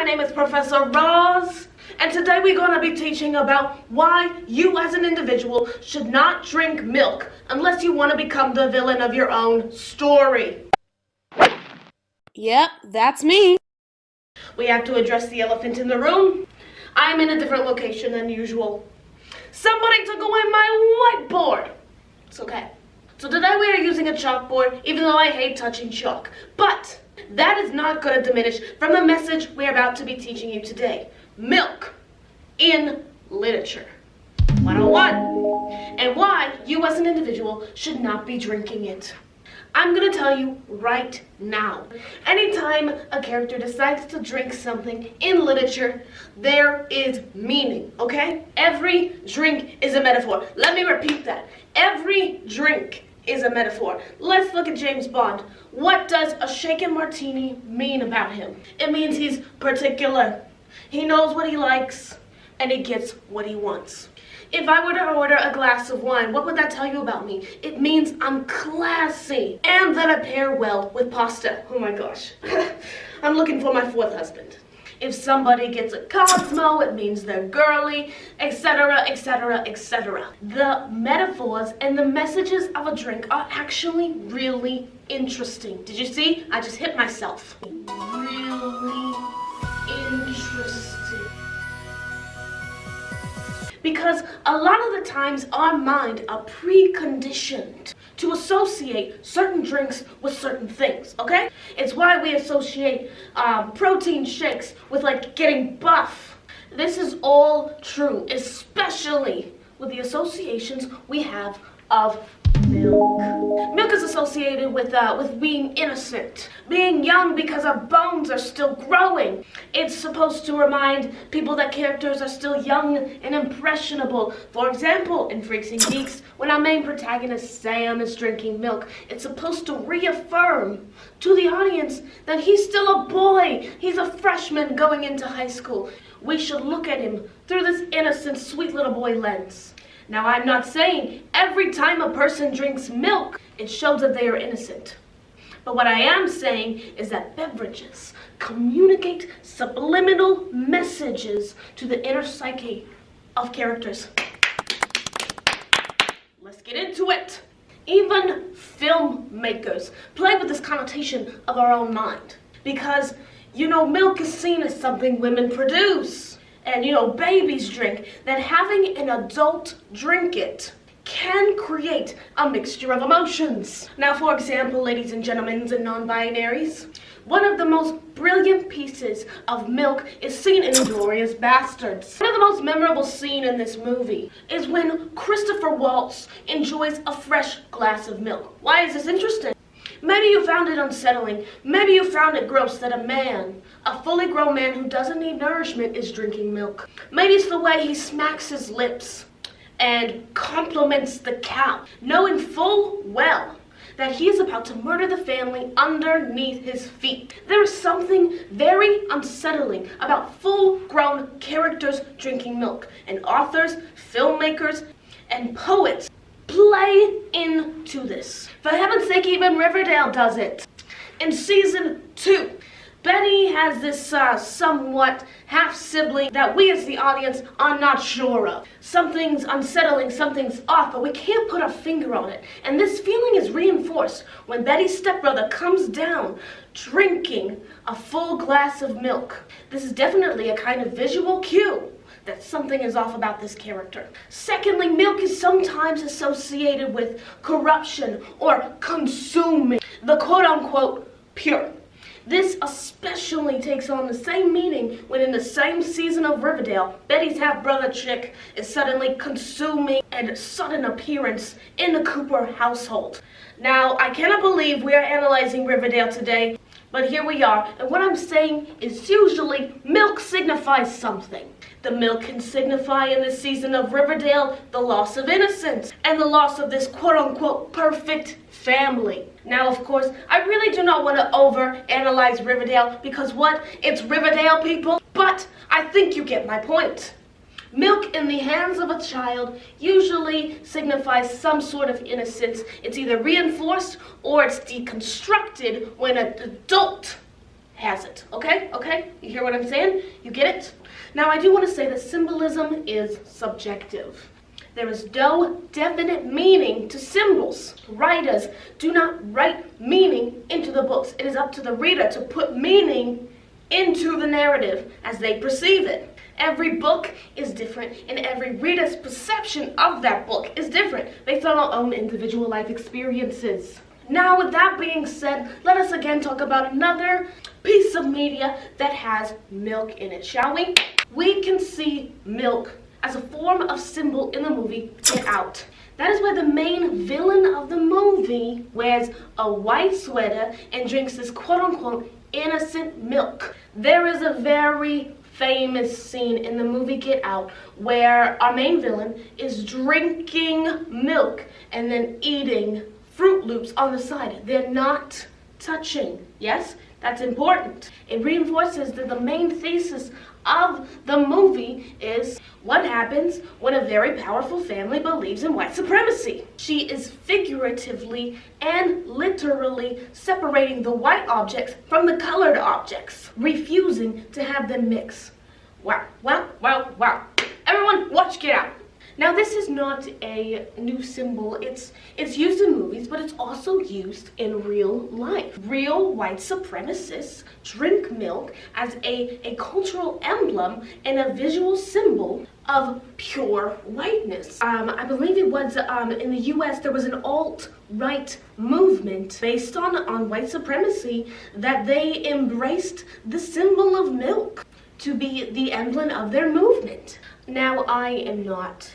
name is Professor Roz, and today we're going to be teaching about why you as an individual should not drink milk unless you want to become the villain of your own story. Yep, that's me. We have to address the elephant in the room. I'm in a different location than usual. Somebody took away my whiteboard. It's okay. So today we are using a chalkboard, even though I hate touching chalk. But that is not going to diminish from the message we're about to be teaching you today. Milk in literature 101. And why you as an individual should not be drinking it. I'm going to tell you right now. Anytime a character decides to drink something in literature, there is meaning, okay? Every drink is a metaphor. Let me repeat that. Every drink is a metaphor. Let's look at James Bond. What does a shaken martini mean about him? It means he's particular. He knows what he likes, and he gets what he wants. If I were to order a glass of wine, what would that tell you about me? It means I'm classy, and that I pair well with pasta. Oh my gosh. I'm looking for my fourth husband. If somebody gets a Cosmo, it means they're girly, etc., etc., etc. The metaphors and the messages of a drink are actually really interesting. Did you see? I just hit myself. Really interesting. Because a lot of the times our mind are preconditioned to associate certain drinks with certain things, okay? It's why we associate protein shakes with like getting buff. This is all true, especially with the associations we have of milk. Milk is associated with being innocent, being young because our bones are still growing. It's supposed to remind people that characters are still young and impressionable. For example, in Freaks and Geeks, when our main protagonist Sam is drinking milk, it's supposed to reaffirm to the audience that he's still a boy. He's a freshman going into high school. We should look at him through this innocent, sweet little boy lens. Now, I'm not saying every time a person drinks milk, it shows that they are innocent. But what I am saying is that beverages communicate subliminal messages to the inner psyche of characters. Let's get into it. Even filmmakers play with this connotation of our own mind. Because, milk is seen as something women produce. And babies drink, that having an adult drink it can create a mixture of emotions. Now, for example, ladies and gentlemen and non-binaries, one of the most brilliant pieces of milk is seen in Inglourious Bastards. One of the most memorable scenes in this movie is when Christopher Waltz enjoys a fresh glass of milk. Why is this interesting? Maybe you found it unsettling. Maybe you found it gross that a fully grown man who doesn't need nourishment is drinking milk. Maybe it's the way he smacks his lips and compliments the cow, knowing full well that he is about to murder the family underneath his feet. There is something very unsettling about full-grown characters drinking milk, and authors, filmmakers, and poets play into this. For heaven's sake, even Riverdale does it. In season 2, Betty has this somewhat half-sibling that we as the audience are not sure of. Something's unsettling, something's off, but we can't put our finger on it. And this feeling is reinforced when Betty's stepbrother comes down drinking a full glass of milk. This is definitely a kind of visual cue that something is off about this character. Secondly, milk is sometimes associated with corruption or consuming the quote-unquote pure. This especially takes on the same meaning when in the same season of Riverdale, Betty's half-brother chick is suddenly consuming a sudden appearance in the Cooper household. Now, I cannot believe we are analyzing Riverdale today, but here we are, and what I'm saying is usually milk signifies something. The milk can signify in this season of Riverdale the loss of innocence and the loss of this quote-unquote perfect family. Now, of course, I really do not want to over-analyze Riverdale because it's Riverdale, people, but I think you get my point. Milk in the hands of a child usually signifies some sort of innocence. It's either reinforced or it's deconstructed when an adult has it. Okay? Okay? You hear what I'm saying? You get it? Now, I do want to say that symbolism is subjective. There is no definite meaning to symbols. Writers do not write meaning into the books. It is up to the reader to put meaning into the narrative as they perceive it. Every book is different, and every reader's perception of that book is different based on our own individual life experiences. Now, with that being said, let us again talk about another piece of media that has milk in it, shall we? We can see milk as a form of symbol in the movie Get Out. That is where the main villain of the movie wears a white sweater and drinks this quote-unquote innocent milk. There is a very famous scene in the movie Get Out where our main villain is drinking milk and then eating Fruit Loops on the side. They're not touching. Yes, that's important. It reinforces that the main thesis of the movie is what happens when a very powerful family believes in white supremacy. She is figuratively and literally separating the white objects from the colored objects, refusing to have them mix. Wow, wow, wow, wow. Everyone, watch Get Out. Now, this is not a new symbol. It's used in movies, but it's also used in real life. Real white supremacists drink milk as a cultural emblem and a visual symbol of pure whiteness. I believe it was in the US, there was an alt-right movement based on white supremacy that they embraced the symbol of milk to be the emblem of their movement. Now, I am not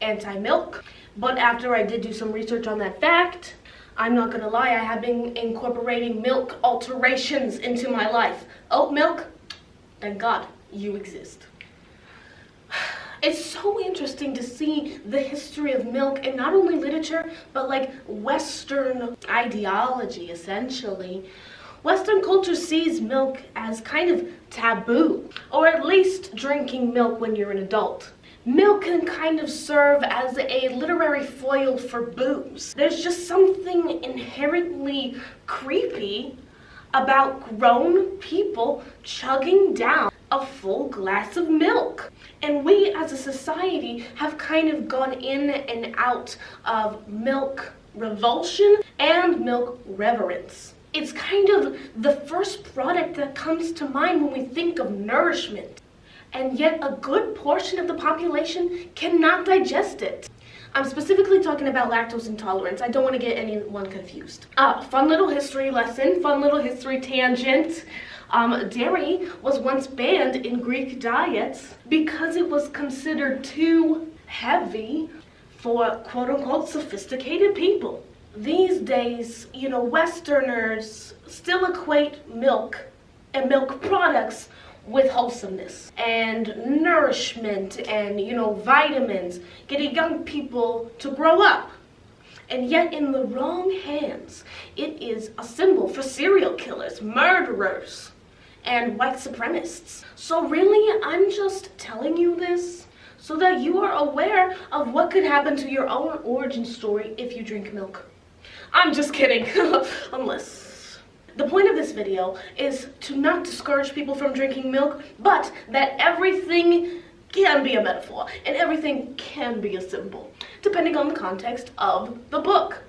anti-milk, but after I did do some research on that fact, I'm not gonna lie, I have been incorporating milk alterations into my life. Oat milk, thank God you exist. It's so interesting to see the history of milk in not only literature, but like Western ideology, essentially. Western culture sees milk as kind of taboo, or at least drinking milk when you're an adult. Milk can kind of serve as a literary foil for booze. There's just something inherently creepy about grown people chugging down a full glass of milk. And we as a society have kind of gone in and out of milk revulsion and milk reverence. It's kind of the first product that comes to mind when we think of nourishment. And yet a good portion of the population cannot digest it. I'm specifically talking about lactose intolerance. I don't want to get anyone confused. Fun little history lesson, fun little history tangent. Dairy was once banned in Greek diets because it was considered too heavy for quote-unquote sophisticated people. These days, Westerners still equate milk and milk products with wholesomeness and nourishment and, vitamins, getting young people to grow up. And yet in the wrong hands, it is a symbol for serial killers, murderers, and white supremacists. So really, I'm just telling you this so that you are aware of what could happen to your own origin story if you drink milk. I'm just kidding, unless... The point of this video is to not discourage people from drinking milk, but that everything can be a metaphor and everything can be a symbol, depending on the context of the book.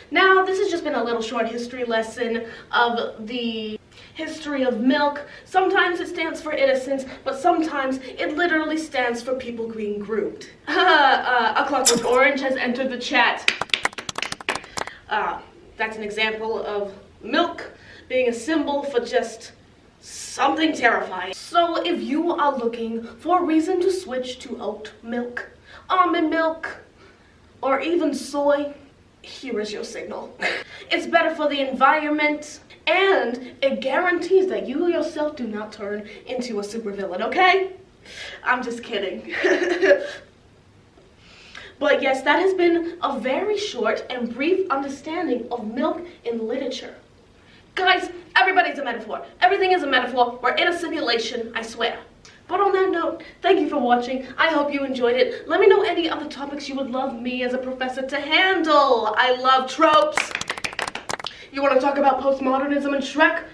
Now, this has just been a little short history lesson of the history of milk. Sometimes it stands for innocence, but sometimes it literally stands for people being groomed. A Clockwork Orange has entered the chat. That's an example of milk being a symbol for just something terrifying. So if you are looking for a reason to switch to oat milk, almond milk, or even soy, here is your signal. It's better for the environment, and it guarantees that you yourself do not turn into a supervillain, okay? I'm just kidding. But yes, that has been a very short and brief understanding of milk in literature. Guys, everybody's a metaphor. Everything is a metaphor. We're in a simulation, I swear. But on that note, thank you for watching. I hope you enjoyed it. Let me know any other topics you would love me as a professor to handle. I love tropes. You want to talk about postmodernism and Shrek?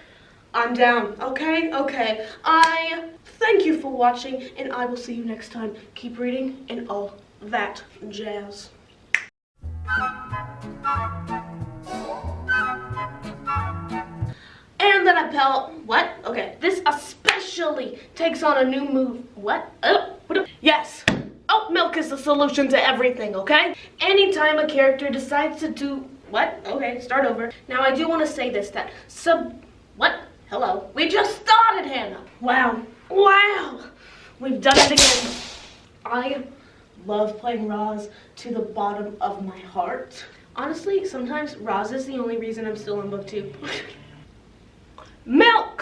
I'm down. Okay? Okay. I thank you for watching, and I will see you next time. Keep reading and all that jazz. And then I what? Okay. This especially takes on a new move. What? Yes. Oat milk is the solution to everything, okay? Anytime a character decides to do what? Okay, start over. Now I do want to say this, that what? Hello. We just started, Hannah. Wow. Wow. We've done it again. I love playing Roz to the bottom of my heart. Honestly, sometimes Roz is the only reason I'm still in book 2. Milk!